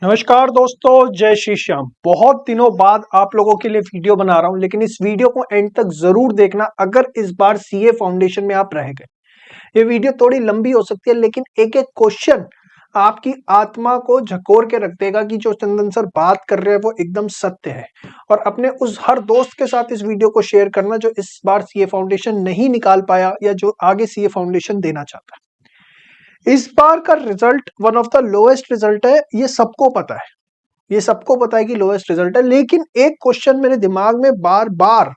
नमस्कार दोस्तों, जय श्री श्याम। बहुत दिनों बाद आप लोगों के लिए वीडियो बना रहा हूं, लेकिन इस वीडियो को एंड तक जरूर देखना अगर इस बार सीए फाउंडेशन में आप रह गए। ये वीडियो थोड़ी लंबी हो सकती है, लेकिन एक एक क्वेश्चन आपकी आत्मा को झकोर के रख देगा कि जो चंदन सर बात कर रहे हैं वो एकदम सत्य है। और अपने उस हर दोस्त के साथ इस वीडियो को शेयर करना जो इस बार सीए फाउंडेशन नहीं निकाल पाया या जो आगे सीए फाउंडेशन देना चाहता है। इस बार का result one of the lowest result है, ये सबको पता है। ये सबको पता है कि लोएस्ट रिजल्ट है, लेकिन एक क्वेश्चन मेरे दिमाग में बार बार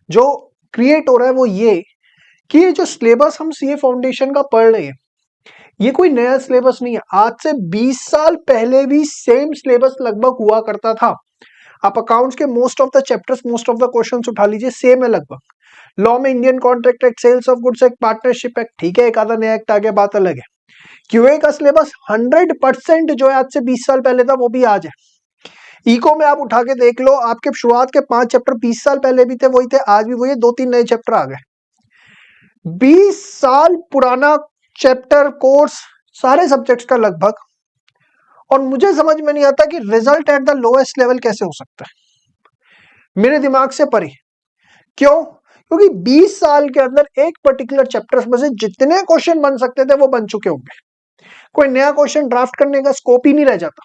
जो क्रिएट हो रहा है वो ये कि ये जो सिलेबस हम सीए फाउंडेशन का पढ़ रहे हैं, ये कोई नया सिलेबस नहीं है। आज से 20 साल पहले भी सेम सिलेबस लगभग हुआ करता था। आप अकाउंट्स के most of the chapters, most of the questions उठा लीजिए, सेम है लगभग। लॉ में Indian contract act, sales of goods act, partnership act, ठीक है एक आधा नया एक्ट आ गया, बात अलग है। क्यूए का सिलेबस 100% जो है आज से 20 साल पहले था वो भी आज है। इको में आप उठा के देख लो, आपके शुरुआत के 5 चैप्टर 20 साल पहले भी थे वही थे, आज भी वही है, 2-3 नए चैप्टर आ गए। 20 साल पुराना चैप्टर कोर्स सारे सब्जेक्ट्स का लगभग, और मुझे समझ में नहीं आता कि result at the lowest level कैसे हो सकता है, मेरे दिमाग से परे। क्यों? क्योंकि 20 साल के अंदर एक पर्टिकुलर चैप्टर में से जितने क्वेश्चन बन सकते थे वो बन चुके होंगे। कोई नया क्वेश्चन ड्राफ्ट करने का स्कोप ही नहीं रह जाता।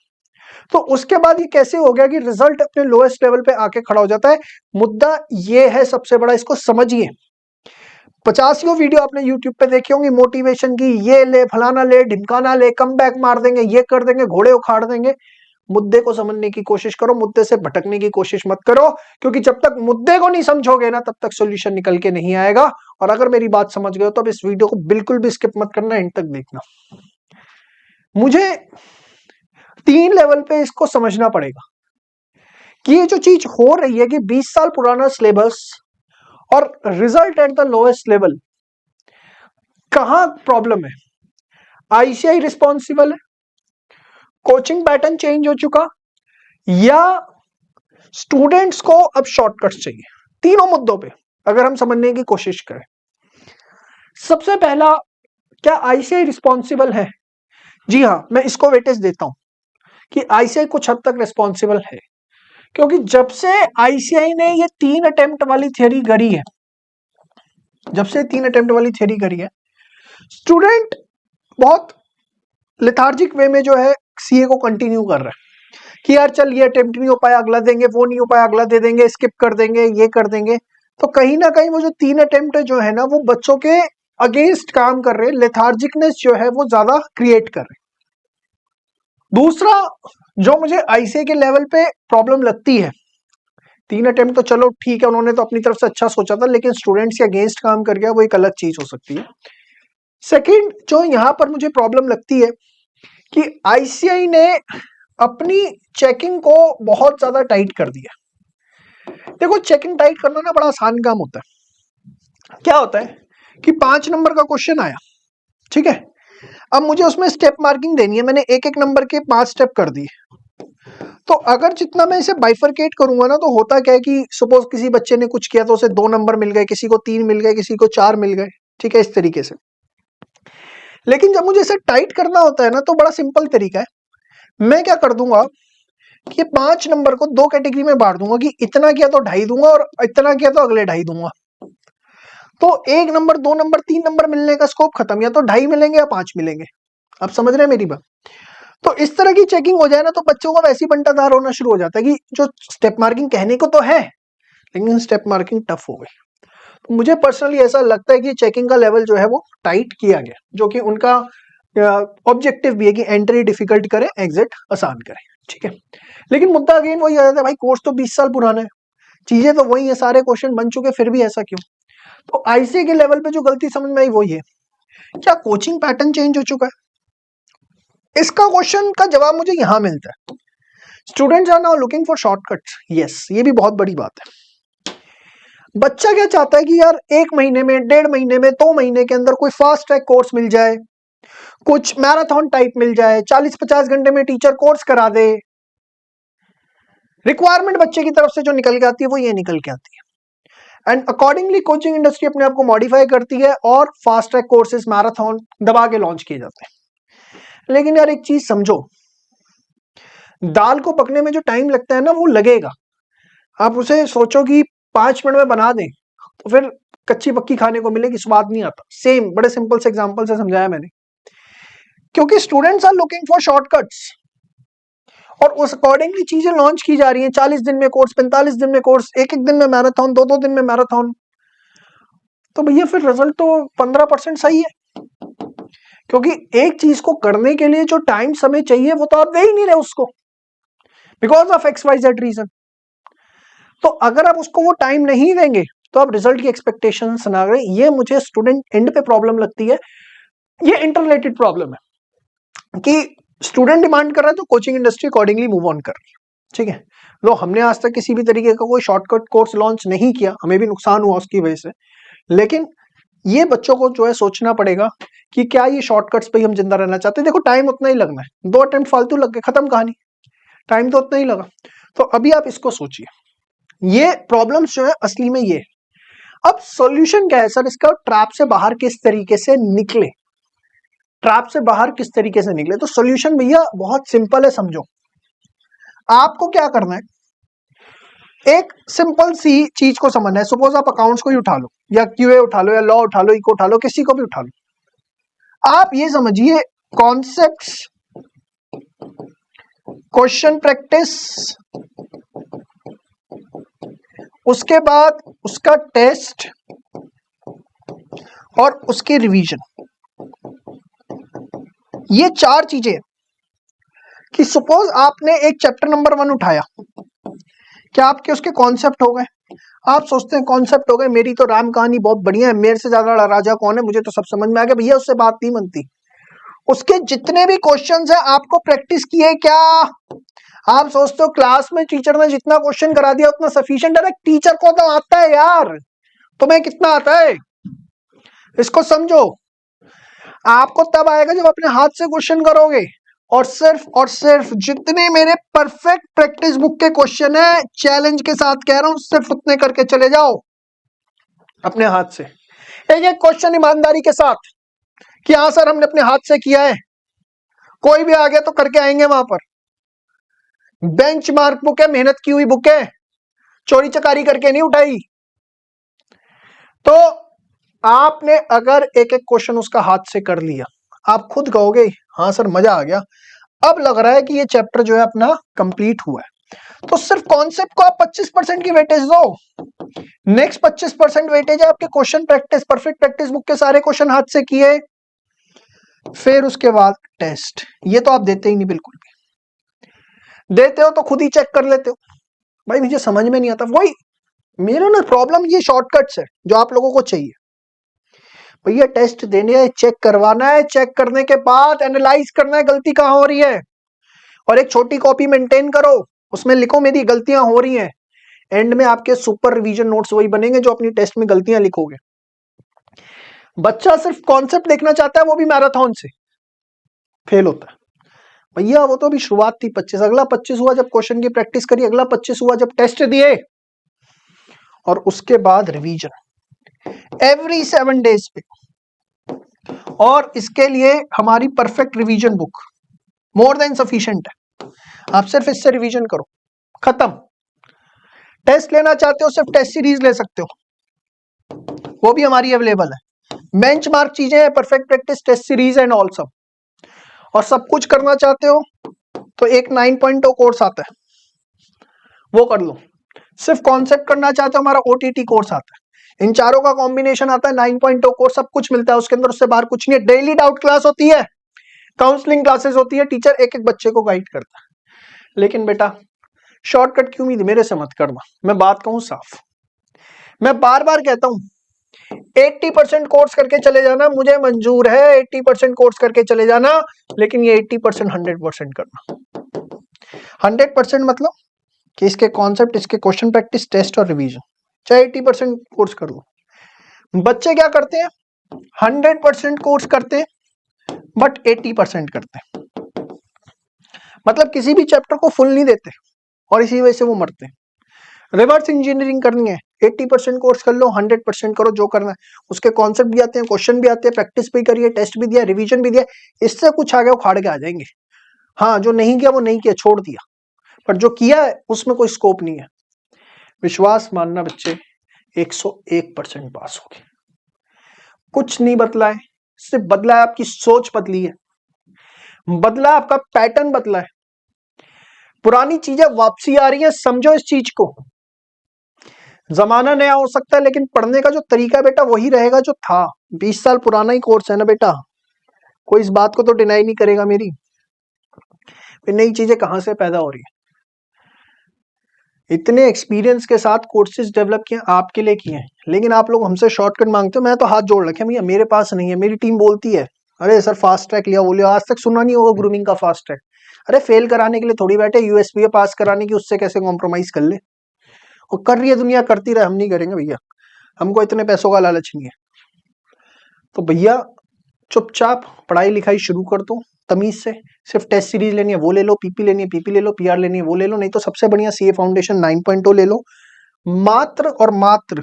तो उसके बाद ये कैसे हो गया कि रिजल्ट अपने लोएस्ट लेवल पे आके खड़ा हो जाता है। मुद्दा ये है सबसे बड़ा, इसको समझिए। 50 वीडियो आपने यूट्यूब पे देखी होंगी मोटिवेशन की, ये ले फलाना ले ढिमकाना ले, कम बैक मार देंगे, ये कर देंगे, घोड़े उखाड़ देंगे। मुद्दे को समझने की कोशिश करो, मुद्दे से भटकने की कोशिश मत करो, क्योंकि जब तक मुद्दे को नहीं समझोगे ना तब तक सॉल्यूशन निकल के नहीं आएगा। और अगर मेरी बात समझ गए हो तो अब इस वीडियो को बिल्कुल भी स्किप मत करना, एंड तक देखना। मुझे 3 लेवल पे इसको समझना पड़ेगा कि ये जो चीज हो रही है कि 20 साल पुराना सिलेबस और result at the lowest level, कहां प्रॉब्लम है? आईसीआई रिस्पॉन्सिबल है, कोचिंग पैटर्न चेंज हो चुका, या स्टूडेंट्स को अब शॉर्टकट्स चाहिए? तीनों मुद्दों पे अगर हम समझने की कोशिश करें, सबसे पहला, क्या आईसीआई रिस्पॉन्सिबल है? जी हां, मैं इसको वेटेज देता हूं कि आईसीआई कुछ हद तक रिस्पॉन्सिबल है, क्योंकि जब से आईसीआई ने ये 3 अटेम्प्ट वाली थियरी गढ़ी है, जब से 3 अटेम्प्ट वाली थियरी करी है, स्टूडेंट बहुत लेथार्जिक वे में जो है सीए को कंटिन्यू कर रहा है कि यार चल ये अटेम्प्ट नहीं हो पाया अगला देंगे, वो नहीं हो पाया अगला दे देंगे, स्किप कर देंगे, ये कर देंगे। तो कहीं ना कहीं वो जो 3 अटेम्प्ट जो है ना वो बच्चों के अगेंस्ट काम कर रहे हैं, लेथार्जिकनेस जो है वो ज्यादा क्रिएट कर रहे हैं। दूसरा जो मुझे आईसीए के लेवल पे प्रॉब्लम लगती है, 3 अटेम्प्ट तो चलो ठीक है, उन्होंने तो अपनी तरफ से अच्छा सोचा था, लेकिन स्टूडेंट्स के अगेंस्ट काम कर गया, वो एक अलग चीज हो सकती है। सेकंड जो यहां पर मुझे प्रॉब्लम लगती है कि आईसीआई ने अपनी चेकिंग को बहुत ज्यादा टाइट कर दिया। देखो, चेकिंग टाइट करना ना बड़ा आसान काम होता है। क्या होता है कि 5 नंबर का क्वेश्चन आया, ठीक है, अब मुझे उसमें स्टेप मार्किंग देनी है, मैंने एक एक नंबर के 5 स्टेप कर दिए। तो अगर जितना मैं इसे बाइफरकेट करूंगा ना, तो होता क्या है कि सपोज किसी बच्चे ने कुछ किया तो उसे 2 नंबर मिल गए, किसी को 3 मिल गए, किसी को 4 मिल गए, ठीक है, इस तरीके से। लेकिन जब मुझे इसे टाइट करना होता है ना, तो बड़ा सिंपल तरीका है। मैं क्या कर दूंगा कि ये 5 नंबर को 2 कैटेगरी में बांट दूंगा कि इतना किया तो 2.5 दूंगा और इतना किया तो अगले 2.5 दूंगा। तो 1 नंबर, 2 नंबर, 3 नंबर मिलने का स्कोप खत्म, या तो 2.5 मिलेंगे या 5 मिलेंगे। आप समझ रहे हैं मेरी बात? तो इस तरह की चेकिंग हो जाए ना, तो बच्चों का वैसी बंटाधार होना शुरू हो जाता है कि जो स्टेप मार्किंग कहने को तो है, लेकिन स्टेप मार्किंग टफ हो गई। तो मुझे पर्सनली ऐसा लगता है कि चेकिंग का लेवल जो है वो टाइट किया गया, जो कि उनका ऑब्जेक्टिव भी है कि एंट्री डिफिकल्ट करे, एग्जिट आसान करे, ठीक है। लेकिन मुद्दा अगेन वही आ जाता है, भाई कोर्स तो 20 साल पुराना है, चीजें तो वही है, सारे क्वेश्चन बन चुके, फिर भी ऐसा क्यों? तो आईसीए के लेवल पे जो गलती समझ में आई वही है, क्या कोचिंग पैटर्न चेंज हो चुका है? इसका क्वेश्चन का जवाब मुझे यहां मिलता है, students are now looking for shortcuts. Yes, ये भी बहुत बड़ी बात है। बच्चा क्या चाहता है कि यार 1 महीने में, 1.5 महीने में, 2 महीने के अंदर कोई फास्ट ट्रैक कोर्स मिल जाए, कुछ मैराथन टाइप मिल जाए, 40-50 घंटे में टीचर कोर्स करा दे। रिक्वायरमेंट बच्चे की तरफ से जो निकल के आती है वो ये निकल के आती है, एंड अकॉर्डिंगली कोचिंग इंडस्ट्री अपने आप को मॉडिफाई करती है और फास्ट ट्रैक कोर्सेज, मैराथन दबा के लॉन्च किए जाते हैं। लेकिन यार एक चीज समझो, दाल को पकने में जो टाइम लगता है ना वो लगेगा। आप उसे सोचो कि 5 मिनट में बना दें तो फिर कच्ची पक्की खाने को मिलेगी, स्वाद नहीं आता। सेम बड़े सिंपल से एग्जांपल से समझाया मैंने, क्योंकि students are looking for shortcuts और उस अकॉर्डिंगली चीजें लॉन्च की जा रही हैं। 40 दिन में कोर्स, 45 दिन में कोर्स, एक एक दिन में मैराथन, 2 2 दिन में मैराथन। तो भैया फिर रिजल्ट तो 15% सही है, क्योंकि एक चीज को करने के लिए जो टाइम समय चाहिए वो तो आप दे ही नहीं रहे उसको, बिकॉज ऑफ XYZ रीजन। तो अगर आप उसको वो टाइम नहीं देंगे तो आप रिजल्ट की एक्सपेक्टेशन ना करें। ये मुझे स्टूडेंट एंड पे प्रॉब्लम लगती है। ये इंटररिलेटेड प्रॉब्लम है कि स्टूडेंट डिमांड कर रहा है तो coaching industry accordingly move on कर रही है। ठीक है, लो हमने आज तक किसी भी तरीके का कोई शॉर्टकट कोर्स लॉन्च नहीं किया, हमें भी नुकसान हुआ उसकी वजह से, लेकिन ये बच्चों को जो है सोचना पड़ेगा कि क्या ये शॉर्टकट्स पे ही हम जिंदा रहना चाहते हैं। देखो टाइम उतना ही लगना है, 2 अटेम्प्ट फालतू लग गए, खत्म कहानी, टाइम तो उतना ही लगा। तो अभी आप इसको सोचिए, ये प्रॉब्लम्स जो है असली में ये। अब सॉल्यूशन क्या है सर इसका? ट्रैप से बाहर किस तरीके से निकले, ट्रैप से बाहर किस तरीके से निकले? तो सॉल्यूशन भैया बहुत सिंपल है, समझो। आपको क्या करना है, एक सिंपल सी चीज को समझना है। सपोज आप अकाउंट्स को ही उठा लो, या QA उठा लो, या लॉ उठा लो, इको उठा लो, किसी को भी उठा लो। आप ये समझिए, कॉन्सेप्ट्स, क्वेश्चन प्रैक्टिस, उसके बाद उसका टेस्ट और उसकी रिवीजन, ये 4 चीजें। कि सपोज आपने एक चैप्टर नंबर 1 उठाया, क्या आपके उसके कॉन्सेप्ट हो गए? आप सोचते हैं कॉन्सेप्ट हो गए, मेरी तो राम कहानी बहुत बढ़िया है, मेरे से ज्यादा राजा कौन है, मुझे तो सब समझ में आ गया। भैया उससे बात नहीं बनती। उसके जितने भी क्वेश्चंस हैं आपको प्रैक्टिस किए क्या? आप सोचते हो क्लास में टीचर ने जितना क्वेश्चन करा दिया उतना सफिशिएंट है? टीचर को तो आता है यार, तुम्हें कितना आता है इसको समझो। आपको तब आएगा जब अपने हाथ से क्वेश्चन करोगे, और सिर्फ जितने मेरे परफेक्ट प्रैक्टिस बुक के क्वेश्चन है, चैलेंज के साथ कह रहा हूं, सिर्फ उतने करके चले जाओ अपने हाथ से। एक एक क्वेश्चन ईमानदारी के साथ कि हाँ सर हमने अपने हाथ से किया है। कोई भी आ गया तो करके आएंगे वहां पर। बेंचमार्क बुक है, मेहनत की हुई बुक है, चोरी चकारी करके नहीं उठाई। तो आपने अगर एक एक क्वेश्चन उसका हाथ से कर लिया, आप खुद कहोगे हाँ सर मजा आ गया, अब लग रहा है कि ये चैप्टर जो है अपना कंप्लीट हुआ है। तो सिर्फ कॉन्सेप्ट को आप 25% की वेटेज दो, नेक्स्ट 25% वेटेज है आपके question practice, perfect practice book के सारे क्वेश्चन हाथ से किए, फिर उसके बाद टेस्ट। ये तो आप देते ही नहीं, बिल्कुल भी। देते हो तो खुद ही चेक कर लेते हो, भाई मुझे समझ में नहीं आता। वही मेरा ना प्रॉब्लम, ये शॉर्टकट्स है जो आप लोगों को चाहिए। भैया टेस्ट देने है, चेक करवाना है, चेक करने के बाद एनालाइज करना है गलती कहां हो रही है, और एक छोटी कॉपी मेंटेन करो, उसमें लिखो मेरी गलतियां हो रही हैं। एंड में आपके सुपर रिवीजन नोट्स वही बनेंगे जो अपनी टेस्ट में गलतियां लिखोगे। बच्चा सिर्फ कॉन्सेप्ट देखना चाहता है, वो भी मैराथन से फेल होता है। भैया वो तो अभी शुरुआत थी, 25, अगला 25 हुआ जब क्वेश्चन की प्रैक्टिस करी, अगला 25 हुआ जब टेस्ट दिए, और उसके बाद रिवीजन एवरी 7 डेज पे। और इसके लिए हमारी perfect revision book more than sufficient है। आप सिर्फ इससे रिवीजन करो, खत्म। टेस्ट लेना चाहते हो सिर्फ टेस्ट सीरीज ले सकते हो, वो भी हमारी अवेलेबल है। बेंचमार्क चीजें हैं, perfect practice, test series and all सब। और सब कुछ करना चाहते हो तो एक 9.0 कोर्स आता है, वो कर लो। सिर्फ कॉन्सेप्ट करना चाहते हो, हमारा OTT कोर्स आता है। इन चारों का कॉम्बिनेशन आता है 9.0 कोर्स, सब कुछ मिलता है उसके अंदर, उससे बाहर कुछ नहीं है। डेली डाउट क्लास होती है, काउंसलिंग क्लासेस होती है, टीचर एक एक बच्चे को गाइड करता है। लेकिन बेटा शॉर्टकट की उम्मीद मेरे से मत करना, मैं बात कहूं साफ, मैं बार बार कहता हूं 80% कोर्स करके चले जाना मुझे मंजूर है, 80% कोर्स करके चले जाना, लेकिन ये 80% 100% करना। 100% मतलब कि इसके कॉन्सेप्ट, इसके क्वेश्चन प्रैक्टिस, टेस्ट और रिवीजन, चाहे 80% कोर्स कर लो। बच्चे क्या करते हैं, 100% कोर्स करते हैं बट 80% करते हैं, मतलब किसी भी चैप्टर को फुल नहीं देते, और इसी वजह से वो मरते हैं। रिवर्स इंजीनियरिंग करनी है, 80% कोर्स कर लो, 100% करो जो करना है। उसके कॉन्सेप्ट भी आते हैं, क्वेश्चन भी आते हैं, प्रैक्टिस भी करिए, टेस्ट भी दिया, रिवीजन भी दिया, इससे कुछ आगे उखाड़ के आ जाएंगे। हाँ जो नहीं किया वो नहीं किया, छोड़ दिया, पर जो किया है उसमें कोई स्कोप नहीं है। विश्वास मानना बच्चे, 101% पास हो गए। कुछ नहीं बदला है, सिर्फ बदला है आपकी सोच बदली है, बदला है आपका पैटर्न बदला है। पुरानी चीजें वापसी आ रही है, समझो इस चीज को। जमाना नया हो सकता है लेकिन पढ़ने का जो तरीका है बेटा वही रहेगा जो था। 20 साल पुराना ही कोर्स है ना बेटा, कोई इस बात को तो डिनाई नहीं करेगा मेरी। नई चीजें कहां से पैदा हो रही है? इतने एक्सपीरियंस के साथ कोर्सेज डेवलप किए आपके लिए किए हैं, लेकिन आप लोग हमसे शॉर्टकट मांगते हो। मैं तो हाथ जोड़ रखे भैया, मेरे पास नहीं है। मेरी टीम बोलती है अरे सर फास्ट ट्रैक लिया, वो लिया। आज तक सुना नहीं होगा ग्रूमिंग का फास्ट ट्रैक। अरे फेल कराने के लिए थोड़ी बैठे, यूएसपीए पास कराने की, उससे कैसे कॉम्प्रोमाइज कर ले। वो कर रही है दुनिया, करती रहे, हम नहीं करेंगे भैया, हमको इतने पैसों का लालच नहीं है। तो भैया चुपचाप पढ़ाई लिखाई शुरू कर दो तमीज से। सिर्फ टेस्ट सीरीज लेनी है वो ले लो, पीपी लेनी है पीपी ले लो, पीआर लेनी है वो ले लो, नहीं तो सबसे बढ़िया सीए फाउंडेशन 9.0 ले लो। मात्र और मात्र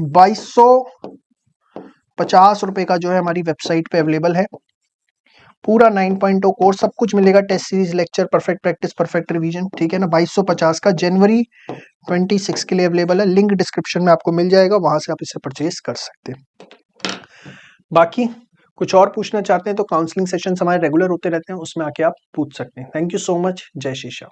2250 रुपए का जो है हमारी वेबसाइट पे अवेलेबल है। पूरा 9.0 कोर्स, सब कुछ मिलेगा, test series, lecture, perfect practice, perfect revision, ठीक है ना। 2250 का जनवरी 26 के लिए अवेलेबल है। लिंक डिस्क्रिप्शन में आपको मिल जाएगा, वहां से आप इसे परचेज कर सकते हैं। बाकी कुछ और पूछना चाहते हैं तो काउंसलिंग सेशंस हमारे रेगुलर होते रहते हैं, उसमें आके आप पूछ सकते हैं। Thank you so much. जय श्री श्याम।